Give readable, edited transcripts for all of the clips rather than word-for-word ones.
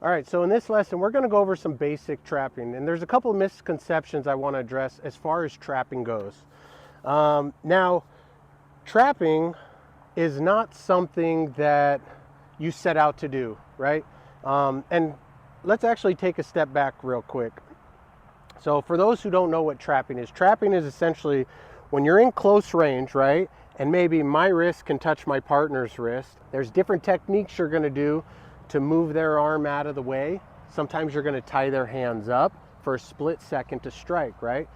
All right, so in this lesson, we're gonna go over some basic trapping, and there's a couple of misconceptions I wanna address as far as trapping goes. Now, trapping is not something that you set out to do, right? And let's actually take a step back real quick. So for those who don't know what trapping is essentially when you're in close range, right? And maybe my wrist can touch my partner's wrist. There's different techniques you're gonna do to move their arm out of the way. Sometimes you're gonna tie their hands up for a split second to strike, right?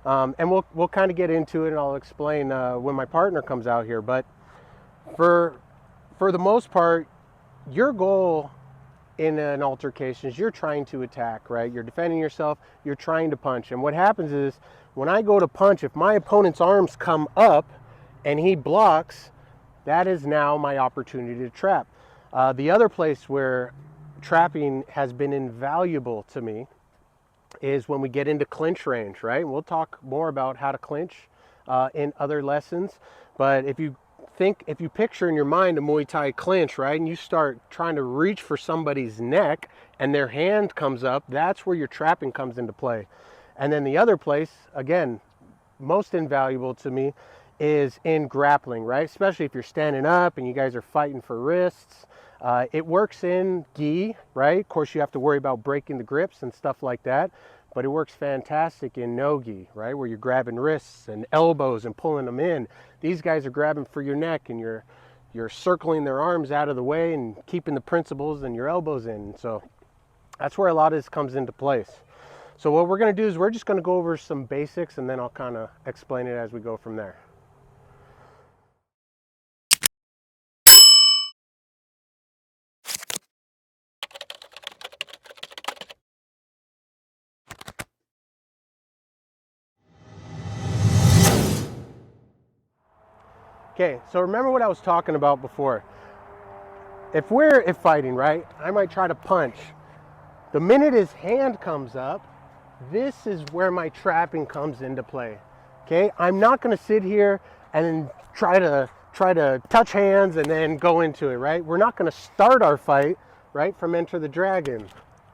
And we'll kind of get into it, and I'll explain when my partner comes out here. But for the most part, your goal in an altercation is you're trying to attack, right? You're defending yourself, you're trying to punch. And what happens is when I go to punch, if my opponent's arms come up and he blocks, that is now my opportunity to trap. The other place where trapping has been invaluable to me is when we get into clinch range, right? We'll talk more about how to clinch in other lessons. But if you picture in your mind a Muay Thai clinch, right, and you start trying to reach for somebody's neck and their hand comes up, that's where your trapping comes into play. And then the other place, again, most invaluable to me, is in grappling, right? Especially if you're standing up and you guys are fighting for wrists. It works in gi, right? Of course, you have to worry about breaking the grips and stuff like that, but it works fantastic in no gi, right? Where you're grabbing wrists and elbows and pulling them in. These guys are grabbing for your neck and you're circling their arms out of the way and keeping the principles and your elbows in. So that's where a lot of this comes into place. So what we're gonna do is we're just gonna go over some basics, and then I'll kind of explain it as we go from there. Okay, so remember what I was talking about before. If fighting, right, I might try to punch. The minute his hand comes up, this is where my trapping comes into play. Okay, I'm not gonna sit here and try to touch hands and then go into it, right? We're not gonna start our fight, right, from Enter the Dragon,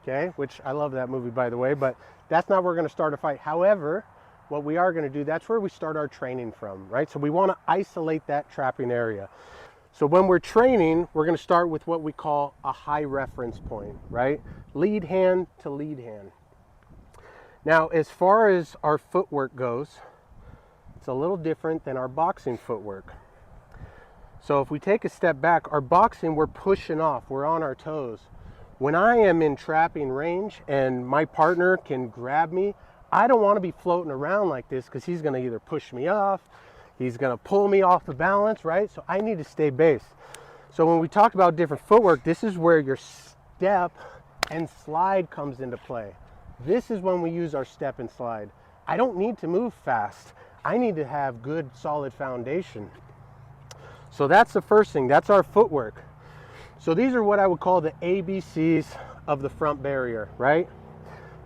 okay? Which I love that movie, by the way, but that's not where we're gonna start a fight. However, what we are gonna do, that's where we start our training from, right? So we wanna isolate that trapping area. So when we're training, we're gonna start with what we call a high reference point, right? Lead hand to lead hand. Now, as far as our footwork goes, it's a little different than our boxing footwork. So if we take a step back, our boxing, we're pushing off, we're on our toes. When I am in trapping range and my partner can grab me, I don't want to be floating around like this because he's going to either push me off, he's going to pull me off the balance, right? So I need to stay base. So when we talk about different footwork, this is where your step and slide comes into play. This is when we use our step and slide. I don't need to move fast. I need to have good, solid foundation. So that's the first thing. That's our footwork. So these are what I would call the ABCs of the front barrier, right?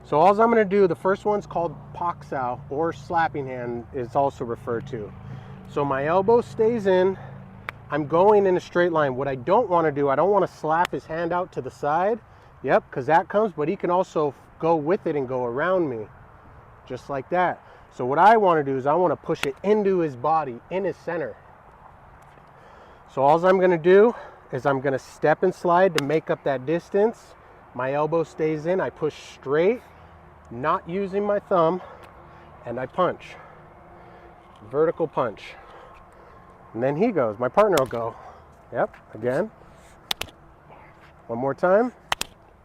So all I'm going to do, the first one's called Paksao, or slapping hand is also referred to. So my elbow stays in. I'm going in a straight line. What I don't want to do, I don't want to slap his hand out to the side. Yep, because that comes, but he can also go with it and go around me, just like that. So what I want to do is I want to push it into his body, in his center. So all I'm going to do is I'm going to step and slide to make up that distance. My elbow stays in, I push straight, not using my thumb, and I punch. Vertical punch. And then he goes, my partner will go. Yep, again. One more time.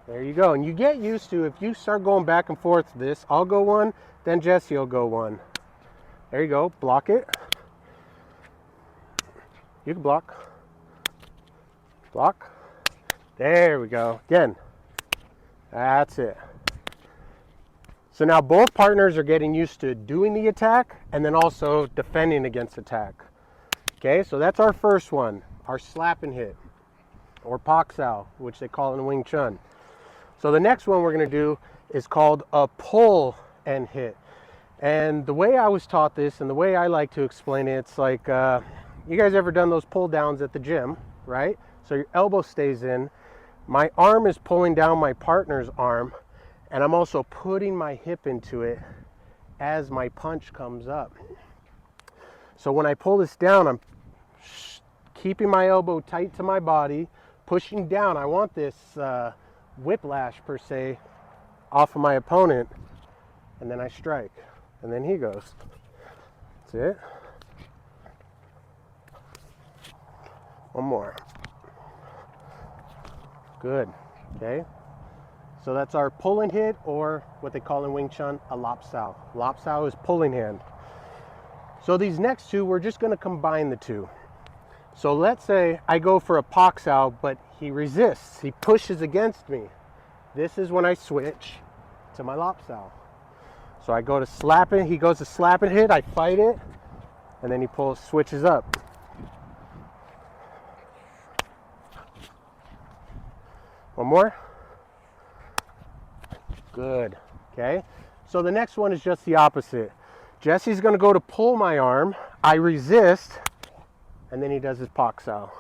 There you go. And you get used to, if you start going back and forth this, I'll go one, then Jesse will go one. There you go, block it. You can block. Block. There we go. Again. That's it. So now both partners are getting used to doing the attack and then also defending against attack. Okay, so that's our first one, our slap and hit, or Paksao, which they call it in Wing Chun. So the next one we're going to do is called a pull and hit. And the way I was taught this and the way I like to explain it, it's like, you guys ever done those pull downs at the gym, right? So your elbow stays in, My arm is pulling down my partner's arm, and I'm also putting my hip into it as my punch comes up. So when I pull this down, I'm keeping my elbow tight to my body, pushing down. I want this whiplash, per se, off of my opponent, and then I strike, and then he goes. That's it. One more. Good. Okay. So that's our pulling hit, or what they call in Wing Chun a lap sao. Lap sao is pulling hand. So these next two, we're just going to combine the two. So let's say I go for a pak sao, but he resists. He pushes against me. This is when I switch to my lap sao. So I go to slap it. He goes to slap and hit. I fight it, and then he switches up. One more. Good. Okay. So the next one is just the opposite. Jesse's going to go to pull my arm. I resist, and then he does his pak sao.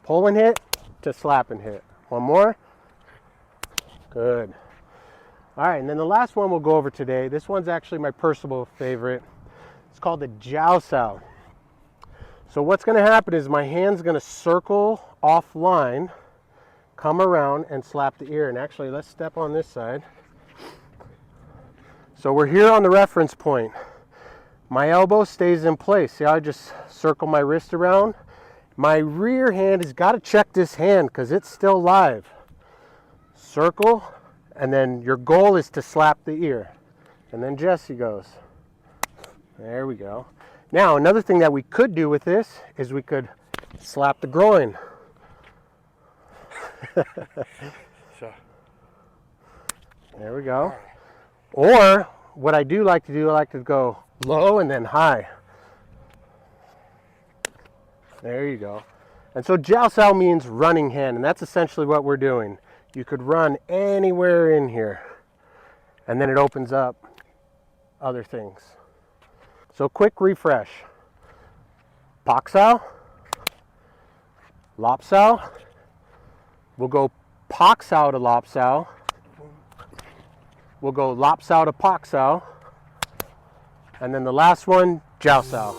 Pull and hit to slap and hit. One more. Good. All right, and then the last one we'll go over today. This one's actually my personal favorite. It's called the jiao sao. So what's going to happen is my hand's going to circle offline, come around, and slap the ear. And actually, let's step on this side. So we're here on the reference point. My elbow stays in place. See how I just circle my wrist around? My rear hand has got to check this hand because it's still live. Circle, and then your goal is to slap the ear. And then Jesse goes. There we go. Now, another thing that we could do with this is we could slap the groin. There we go. Or what I do like to do, I like to go low and then high. There you go. And so jiao sao means running hand, and that's essentially what we're doing. You could run anywhere in here, and then it opens up other things. So quick refresh. Pak sao, lap sao. We'll go pak sao to lap sao. We'll go lap sao to pak sao. And then the last one, jiao sao.